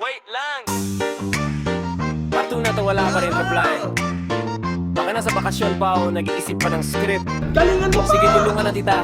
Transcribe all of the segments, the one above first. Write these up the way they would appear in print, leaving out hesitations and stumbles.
Wait lang! Pato na to, wala pa rin reply. Baka nasa bakasyon pa o nag-iisip pa ng script. Galingan mo pa! Sige, tulungan na tita.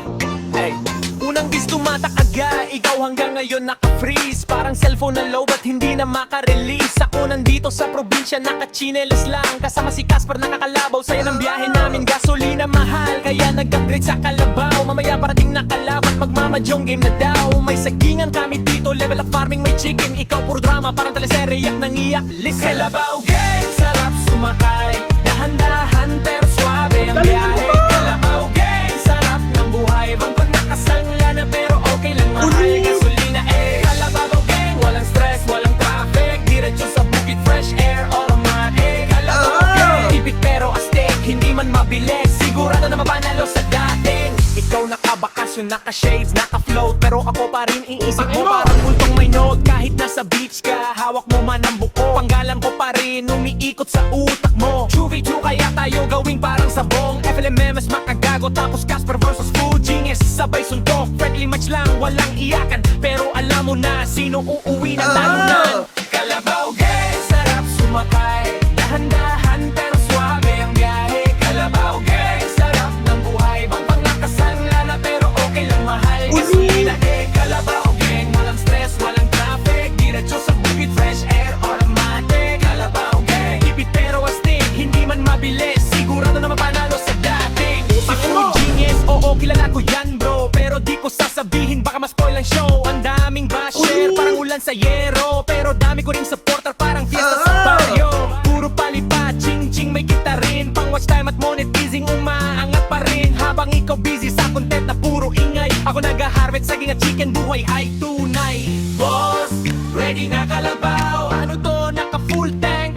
Hey. Unang bis tumatak aga, ikaw hanggang ngayon naka-freeze. Parang cellphone na low at hindi na maka-release. Ako nandito sa probinsya, naka-chinelas lang. Kasama si Casper nakakalabaw, saya ng biyahe namin. Gasolina mahal, kaya nag-upgrade sa Kalabaw. Mamaya parating na kalabat, magmamadyong game na daw. May sagingan kami dito, level up farming, may chicken. Ikaw puro drama, parang teleserye, yak nang iyak. Listen, Kalabaw gang, sarap sumakay. Dahan-dahan pero suabe ang biyahe. Kalabaw gang, sarap ng buhay. Bangkot nakasangla na pero okay lang mahal. Gasolina Kalabaw gang, walang stress, walang traffic. Diretso sa bukid, fresh air, automatic. Kalabaw gang, tipid pero astig, hindi man mabilis. Sigurado na mapanalo sa dating. Ikaw nakabakasyon, naka-shades, naka-float. Pero ako pa rin iisip mo parang multong may note. Kahit nasa beach ka, hawak mo man ang buko. Panggalan ko pa rin, umiikot sa utak mo. Chuvi-chu kaya tayo gawing parang sabong. FLMMS makagago, tapos Casper versus Fujing. Sabay suntok, friendly match lang, walang iyakan. Pero alam mo na, sino uuwi na talunan. Kalabaw gang, sarap sumakay. Dahan-dahan pero suabe ang biyahe. Kalabaw gang, sarap ng buhay. Bang nakasangla na pero okay lang mahal. Gasolina Kalabaw gang, walang stress, walang traffic. Diretso sa bukid, fresh air, automatic. Kalabaw gang, tipid pero astig, hindi man mabilis. Sigurado na mapanalo sa dating. Si Fujing, oo kilala ko yan bro. Pero di ko sasabihin, baka ma-spoil ang show. Ang daming basher, parang ulan sa yero. Pero dami ko ring supporter, parang fiesta sa barrio. Puro palipat, ching-ching may kita rin. Pang watch time at monetizing, umaangat pa rin. Habang ikaw busy sa content na puro ingay, ako nag-harvest saging at chicken, buhay ay tunay. Boss, ready na Kalabaw? Ano to, naka-full tank?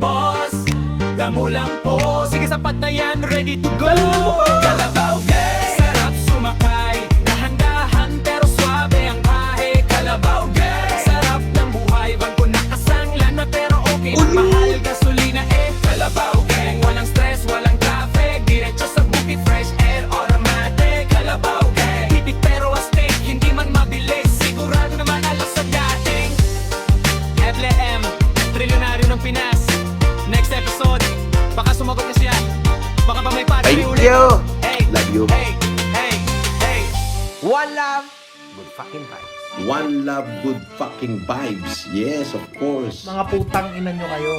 Boss, damo lang po. Sige, sapat na yan, ready to go. Kalabaw gang, sarap sumakay. Dahan-dahan pero suabe ang bahe. Kalabaw gang, sarap ng buhay. Bangko nakasangla na pero okay lang mahal. Gasolina Kalabaw gang, walang stress, walang traffic. Diretso sa bukid, fresh air, automatic. Kalabaw gang, tipid pero astig, hindi man mabilis. Sigurado naman alas sa dating. FLM, trilyonaryo ng Pinas. Next episode, baka sumagot na siya. Baka pa may party Thank ulit. you. Hey, Love you. hey, hey, hey. One love. Good fucking vibes. One love, good fucking vibes. Yes, of course. Mga putang ina nyo kayo.